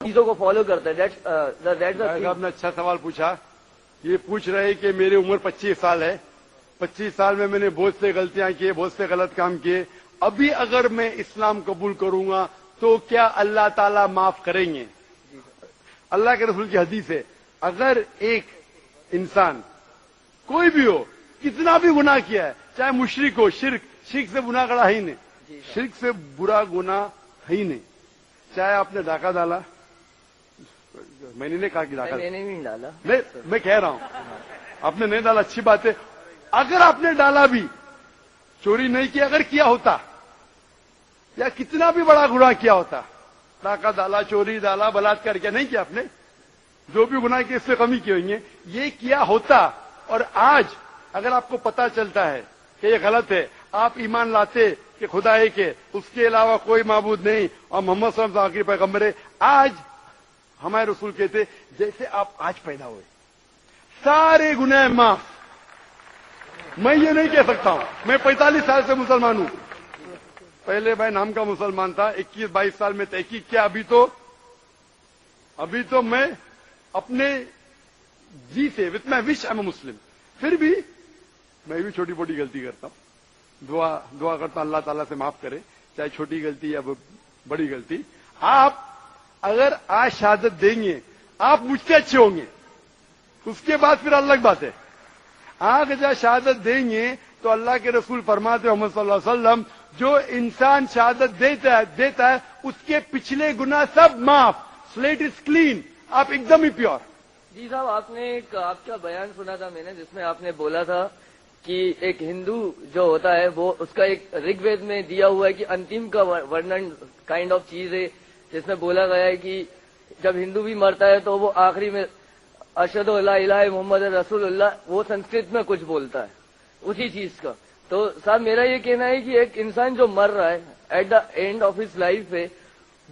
چیزوں کو فالو کرتا ہے. آپ نے اچھا سوال پوچھا. یہ پوچھ رہے کہ میری عمر 25 سال ہے. 25 سال میں نے بہت سے غلطیاں کی, بہت سے غلط کام کیے. ابھی اگر میں اسلام قبول کروں گا تو کیا اللہ تعالیٰ معاف کریں گے؟ اللہ کے رسول کی حدیث ہے, اگر ایک انسان کوئی بھی ہو, کتنا بھی گناہ کیا ہے, چاہے مشرک ہو, شرک سے گناہ کڑا ہے ہی نہیں, شرک سے برا گناہ ہے ہی نہیں. چاہے آپ نے ڈاکہ ڈالا, میں نے نہیں کہا کہ ڈاکہ نہیں ڈالا, میں کہہ رہا ہوں آپ نے نہیں ڈالا, اچھی بات ہے. اگر آپ نے ڈالا بھی, چوری نہیں کی, اگر کیا ہوتا, یا کتنا بھی بڑا گناہ کیا ہوتا, ڈاکہ ڈالا, چوری ڈالا, بلاತ್ಕಾರ کیا, نہیں کیا آپ نے, جو بھی گناہ کیا اس سے کمی کی ہوئی ہے, یہ کیا ہوتا, اور آج اگر آپ کو پتا چلتا ہے کہ یہ غلط ہے, آپ ایمان لاتے کہ خدا ایک ہے, اس کے علاوہ کوئی معبود نہیں, اور محمد صلی اللہ علیہ وسلم آخری پیغمبر ہے, آج ہمارے رسول کہتے جیسے آپ آج پیدا ہوئے, سارے گناہ معاف. میں یہ نہیں کہہ سکتا ہوں, میں 45 سال سے مسلمان ہوں. پہلے بھائی نام کا مسلمان تھا, 21-22 سال میں تحقیق کیا. ابھی تو میں اپنے جی سے with my wish I am اے مسلم. پھر بھی میں بھی چھوٹی موٹی غلطی کرتا ہوں. دعا کرتا ہوں اللہ تعالیٰ سے معاف کرے, چاہے چھوٹی غلطی یا بڑی غلطی. آپ اگر آج شہادت دیں گے, آپ مجھ سے اچھے ہوں گے, اس کے بعد پھر الگ بات ہے. آج جب شہادت دیں گے تو اللہ کے رسول فرماتے ہیں محمد صلی اللہ علیہ وسلم, جو انسان شہادت دیتا ہے اس کے پچھلے گناہ سب معاف, سلیٹ از کلین, آپ ایک دم ہی پیور. جی صاحب, آپ نے آپ کا بیان سنا تھا میں نے, جس میں آپ نے بولا تھا کہ ایک ہندو جو ہوتا ہے وہ اس کا ایک رگ وید میں دیا ہوا ہے کہ انتم کا ورنن کائنڈ آف چیز ہے, جس میں بولا گیا ہے کہ جب ہندو بھی مرتا ہے تو وہ آخری میں اشہد لا الہ محمد رسول اللہ, وہ سنسکرت میں کچھ بولتا ہے اسی چیز کا. تو صاحب میرا یہ کہنا ہے کہ ایک انسان جو مر رہا ہے at the end of his life ہے,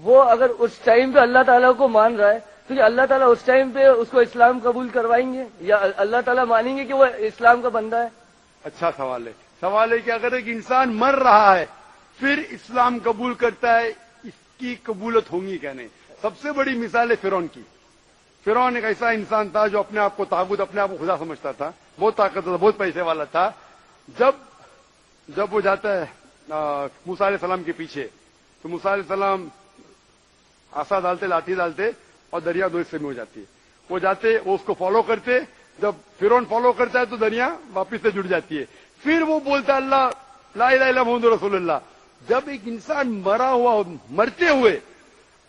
وہ اگر اس ٹائم پہ اللہ تعالیٰ کو مان رہا ہے تو کیا اللہ تعالیٰ اس ٹائم پہ اس کو اسلام قبول کروائیں گے, یا اللہ تعالیٰ مانیں گے کہ وہ اسلام کا بندہ ہے؟ اچھا سوال ہے. سوال ہے کہ اگر ایک انسان مر رہا ہے پھر اسلام قبول کرتا ہے, اس کی قبولت ہوگی کیا نہیں؟ سب سے بڑی مثال ہے فرعون کی. فرعون ایک ایسا انسان تھا جو اپنے آپ کو تعبد, اپنے آپ کو خدا سمجھتا تھا, بہت طاقتور تھا, بہت پیسے والا تھا. جب وہ جاتا ہے موسیٰ علیہ السلام کے پیچھے, تو موسیٰ علیہ السلام آسا ڈالتے, لاٹھی ڈالتے, اور دریا دو حصے میں ہو جاتی ہے. وہ جاتے, وہ اس کو فالو کرتے, جب فرعون فالو کرتا ہے تو دریا واپس سے جڑ جاتی ہے. پھر وہ بولتا ہے اللہ لا الہ الا محمد رسول اللہ. جب ایک انسان مرا ہوا, مرتے ہوئے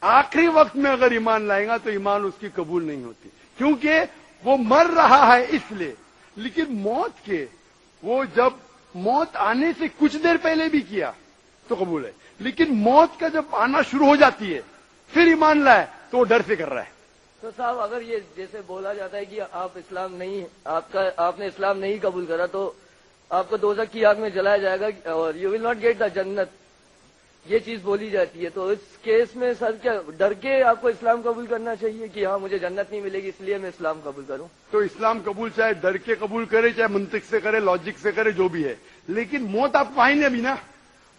آخری وقت میں اگر ایمان لائے گا تو ایمان اس کی قبول نہیں ہوتی, کیونکہ وہ مر رہا ہے اس لیے. لیکن موت کے, وہ جب موت آنے سے کچھ دیر پہلے بھی کیا تو قبول ہے, لیکن موت کا جب آنا شروع ہو جاتی ہے پھر ایمان لائے تو وہ ڈر سے کر رہا ہے. تو صاحب اگر یہ جیسے بولا جاتا ہے کہ آپ اسلام نہیں, آپ نے اسلام نہیں قبول کرا تو آپ کو دوزخ کی آگ میں جلایا جائے گا اور you will not get the جنت, یہ چیز بولی جاتی ہے. تو اس کیس میں سر کیا ڈر کے آپ کو اسلام قبول کرنا چاہیے کہ ہاں مجھے جنت نہیں ملے گی اس لیے میں اسلام قبول کروں؟ تو اسلام قبول چاہے ڈر کے قبول کرے, چاہے منطق سے کرے, لاجک سے کرے, جو بھی ہے, لیکن موت آپ کو آئی نہیں ابھی نا.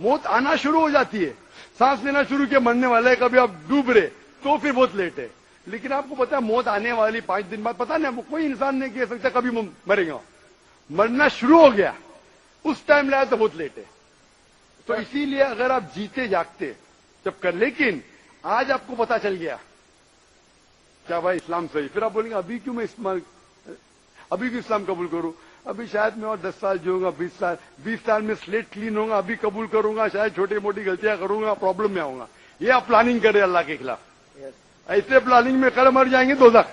موت آنا شروع ہو جاتی ہے, سانس لینا شروع کیا, مرنے والے, کبھی آپ ڈوب رہے تو پھر بہت لیٹ ہے. لیکن آپ کو پتا ہے موت آنے والی 5 دن بعد, پتا نہیں, آپ کو کوئی انسان نہیں کہہ سکتا کبھی مرے گا. مرنا شروع ہو گیا اس ٹائم لایا تو بہت لیٹ ہے. تو اسی لیے اگر آپ جیتے جاگتے جب کر, لیکن آج آپ کو پتا چل گیا کیا بھائی اسلام صحیح, پھر آپ بولیں گے ابھی کیوں میں ابھی کیوں اسلام قبول کروں, ابھی شاید میں اور 10 سال جو ہوں گا, 20 سال میں سلیٹ کلین ہوگا, ابھی قبول کروں گا, شاید چھوٹی موٹی غلطیاں کروں گا, پرابلم میں آؤں گا. یہ آپ پلاننگ کر رہے اللہ کے خلاف. ایسے پلاننگ میں کل مر جائیں گے دوزخ.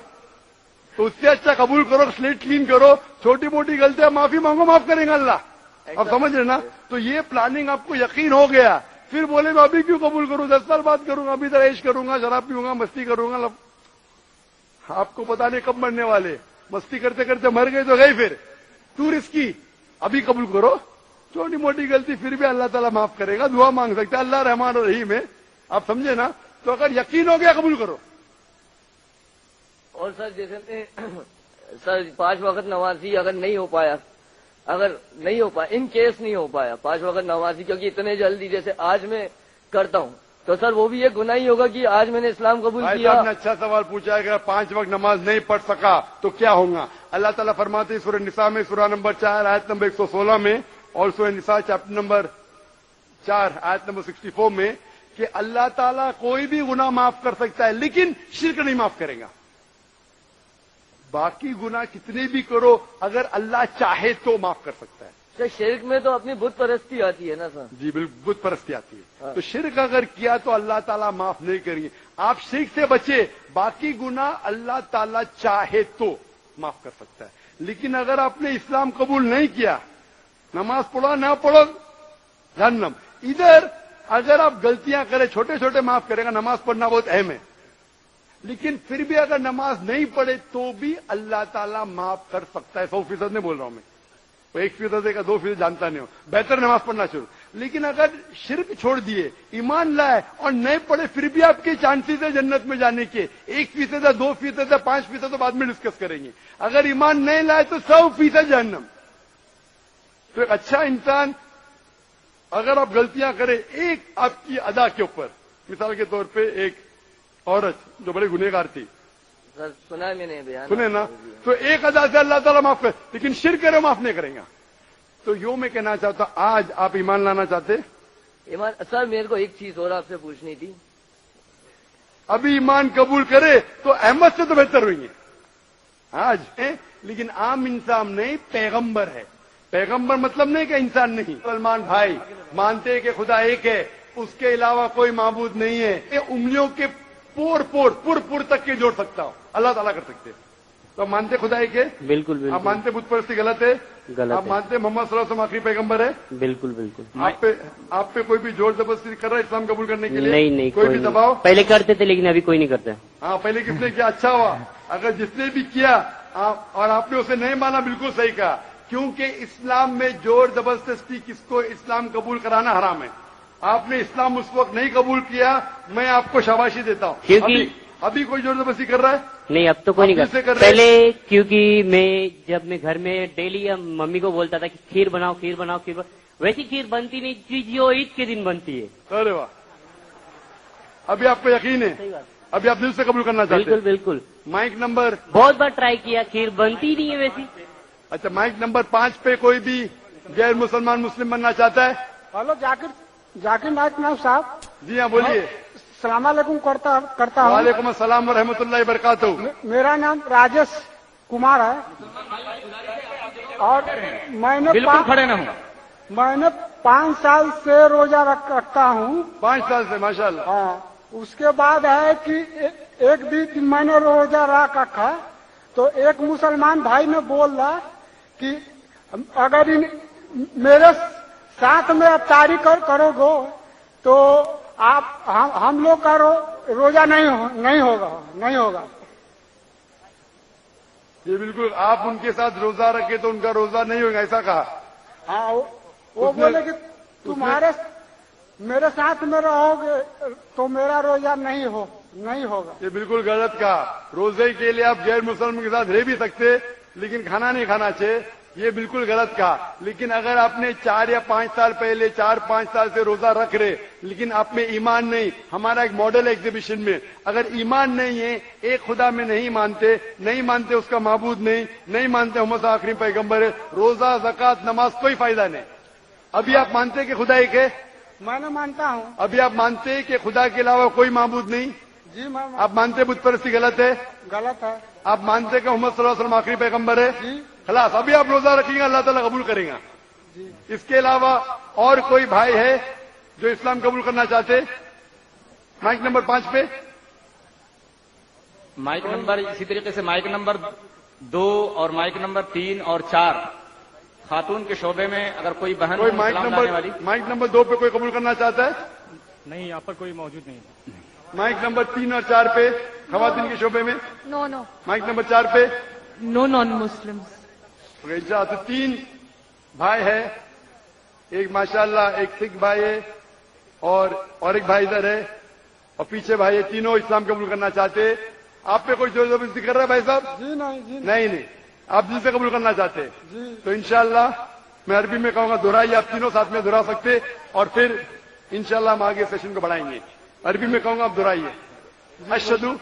تو اس سے اچھا قبول کرو, سلیٹ کلین کرو, چھوٹی موٹی غلطیاں معافی مانگو, معاف کریں گا اللہ. آپ سمجھ رہے نا؟ تو یہ پلاننگ آپ کو یقین ہو گیا, پھر بولے میں ابھی کیوں قبول کروں, 10 سال بعد کروں گا, ابھی تو عیش کروں گا, شراب پیوں گا, مستی کروں گا. آپ کو پتا نہیں کب مرنے والے, مستی کرتے کرتے مر گئے تو گئے, پھر تو رسکی. ابھی قبول کرو, چھوٹی موٹی غلطی پھر بھی اللہ تعالیٰ معاف کرے گا, دعا مانگ سکتے, اللہ رحمان الرحیم ہے. آپ سمجھے نا؟ تو اگر یقین ہو گیا قبول کرو. اور سر جیسے سر 5 وقت نمازی اگر نہیں ہو پایا, ان کیس نہیں ہو پایا 5 وقت نمازی, کیونکہ اتنے جلدی جیسے آج میں کرتا ہوں تو سر وہ بھی ایک گناہ ہی ہوگا کہ آج میں نے اسلام قبول بھائی کیا. صاحب نے اچھا سوال پوچھا ہے کہ اگر 5 وقت نماز نہیں پڑھ سکا تو کیا ہوگا. اللہ تعالیٰ فرماتے ہیں سورہ نساء میں سورہ نمبر 4 آیت نمبر 116 میں اور سورہ نساء چیپٹر نمبر 4 آیت نمبر 64 میں کہ اللہ تعالیٰ کوئی بھی گناہ معاف کر سکتا ہے لیکن شرک نہیں معاف کرے گا. باقی گناہ کتنے بھی کرو اگر اللہ چاہے تو معاف کر سکتا ہے. سر شرک میں تو اپنی بت پرستی آتی ہے نا سر. جی بالکل بت پرستی آتی ہے تو شرک اگر کیا تو اللہ تعالیٰ معاف نہیں کریں گے. آپ شرک سے بچے, باقی گناہ اللہ تعالیٰ چاہے تو معاف کر سکتا ہے. لیکن اگر آپ نے اسلام قبول نہیں کیا, نماز پڑھو نہ پڑھو جہنم. ادھر اگر آپ غلطیاں کریں چھوٹے چھوٹے معاف کرے گا. نماز پڑھنا بہت اہم ہے, لیکن پھر بھی اگر نماز نہیں پڑھے تو بھی اللہ تعالیٰ معاف کر سکتا ہے. 100% نہیں بول رہا ہوں میں, 1% ہے کا 2% جانتا نہیں ہوں, بہتر نماز پڑھنا شروع. لیکن اگر شرک چھوڑ دیے, ایمان لائے اور نہیں پڑھے, پھر بھی آپ کے چانسز ہے جنت میں جانے کے. 1% ہے, 2% ہے, 5% تو بعد میں ڈسکس کریں گے. اگر ایمان نہیں لائے تو 100% جہنم. تو ایک اچھا انسان اگر آپ غلطیاں کریں ایک آپ کی ادا کے اوپر, مثال کے طور پہ ایک عورت جو بڑے گنہگار تھی, سر سنا ہے میں نے بیان. سنے نا, تو ایک ادا سے اللہ تعالیٰ معاف کر, لیکن شرک کرے معاف نہیں کریں گا. تو یوں میں کہنا چاہتا ہوں آج آپ ایمان لانا چاہتے, ایمان. سر میرے کو ایک چیز اور آپ سے پوچھنی تھی. ابھی ایمان قبول کرے تو احمد سے تو بہتر ہوئیں گے آج, لیکن عام انسان نہیں, پیغمبر ہے. پیغمبر مطلب نہیں کہ انسان نہیں. سلمان بھائی مانتے ہیں کہ خدا ایک ہے, اس کے علاوہ کوئی معبود نہیں ہے. یہ انگلیوں کے پور تک کے جوڑ سکتا ہو, اللہ تعالیٰ کر سکتے. تو آپ مانتے خدا ایک ہے؟ بالکل بالکل. آپ مانتے بت پرستی غلط ہے؟ غلط آپ ہے. مانتے محمد صلی اللہ علیہ وسلم آخری پیغمبر ہے؟ بالکل بالکل. آپ پہ کوئی بھی زور زبردستی کر رہا ہے اسلام قبول کرنے کے لیے؟ نہیں نہیں, کوئی بھی دباؤ؟ پہلے کرتے تھے لیکن ابھی کوئی نہیں کرتا. ہاں پہلے کس نے کیا, اچھا ہوا. اگر جس نے بھی کیا اور آپ نے اسے نہیں مانا, بالکل صحیح کہا, کیونکہ اسلام میں زور زبردستی کس کو اسلام قبول کرانا حرام ہے. آپ نے اسلام اس وقت نہیں قبول کیا, میں آپ کو شاباشی دیتا ہوں. کیونکہ ابھی کوئی زور زبردستی کر رہا ہے؟ نہیں, اب تو کوئی نہیں اب کس سے کرتا. کر رہے ہیں؟ پہلے کیونکہ جب میں گھر میں ڈیلی ممی کو بولتا تھا کہ کھیر بناؤ کھیر بناؤ کھیر بناؤ, ویسی کھیر بنتی نہیں تھی جو عید کے دن بنتی ہے. ارے واہ, ابھی آپ کو یقین ہے, صحیح بات. ابھی آپ دل سے قبول کرنا چاہتے بالکل ہیں. بالکل. مائک نمبر, بہت بار ٹرائی کیا, کھیر بنتی نہیں ہے ویسی. اچھا مائک نمبر 5 پہ کوئی بھی غیر مسلمان مسلم بننا چاہتا ہے؟ ہلو ذاکر نائک نائب صاحب, جی ہاں بولیے. السلام علیکم کرتا ہوں. وعلیکم السلام ورحمۃ اللہ وبرکاتہ. میرا نام راجیش کمار ہے اور میں نے بالکل کھڑے نہ ہوں. میں نے 5 سال سے روزہ رکھتا ہوں. 5 سال سے ماشاء اللہ. ہاں, اس کے بعد ہے کہ ایک دن میں نے روزہ رکھا تو ایک مسلمان بھائی نے بول رہا کہ اگر میرے ساتھ میں افطاری کرو گے تو آپ ہم لوگ کا روزہ نہیں ہوگا. یہ بالکل, آپ ان کے ساتھ روزہ رکھے تو ان کا روزہ نہیں ہوگا, ایسا کہا. ہاں, وہ بولے کہ تمہارے میرے ساتھ میں رہو گے تو میرا روزہ نہیں ہوگا. یہ بالکل غلط کہا. روزے کے لیے آپ غیر مسلم کے ساتھ رہ بھی سکتے لیکن کھانا نہیں کھانا چاہیے, یہ بالکل غلط کہا. لیکن اگر آپ نے 4 یا 5 سال پہلے 4-5 سال سے روزہ رکھ رہے لیکن آپ میں ایمان نہیں, ہمارا ایک ماڈل ایگزیبیشن میں اگر ایمان نہیں ہے, ایک خدا میں نہیں مانتے اس کا معبود نہیں مانتے محمد آخری پیغمبر ہے, روزہ زکوٰۃ نماز کوئی فائدہ نہیں. ابھی آپ مانتے کہ خدا ایک ہے؟ میں نے مانتا ہوں. ابھی آپ مانتے کہ خدا کے علاوہ کوئی معبود نہیں؟ جی میں آپ مانتے بت پرستی غلط ہے؟ غلط ہے. آپ مانتے کہ محمد صلی اللہ علیہ وسلم آخری پیغمبر ہے؟ جی خلاص, ابھی آپ روزہ رکھیں گے, اللہ تعالیٰ قبول کریں گا. اس کے علاوہ اور کوئی بھائی ہے جو اسلام قبول کرنا چاہتے؟ مائک نمبر 5 پہ. مائک نمبر اسی طریقے سے مائک نمبر 2 اور مائک نمبر 3 اور 4 خاتون کے شعبے میں اگر کوئی بہن کوئی اسلام لانے والی. مائک نمبر 2 پہ کوئی قبول کرنا چاہتا ہے؟ نہیں, یہاں پر کوئی موجود نہیں. مائک نمبر 3 اور 4 پہ خواتین کے شعبے میں. No. مائک نمبر 4 پہ. No non-Muslims. تو 3 بھائی ہے, ایک ماشاءاللہ ایک سکھ بھائی ہے اور ایک بھائی ادھر ہے اور پیچھے بھائی ہے, تینوں اسلام قبول کرنا چاہتے. آپ پہ کوئی زور زبردستی کر رہا ہے بھائی صاحب؟ جی نہیں. نہیں, آپ دل سے قبول کرنا چاہتے ہیں. جی تو انشاءاللہ میں عربی میں کہوں گا دہرائیے, آپ تینوں ساتھ میں دہرا سکتے اور پھر انشاءاللہ ہم آگے سیشن کو بڑھائیں گے. عربی میں کہوں گا آپ دہرائیے. اشہدو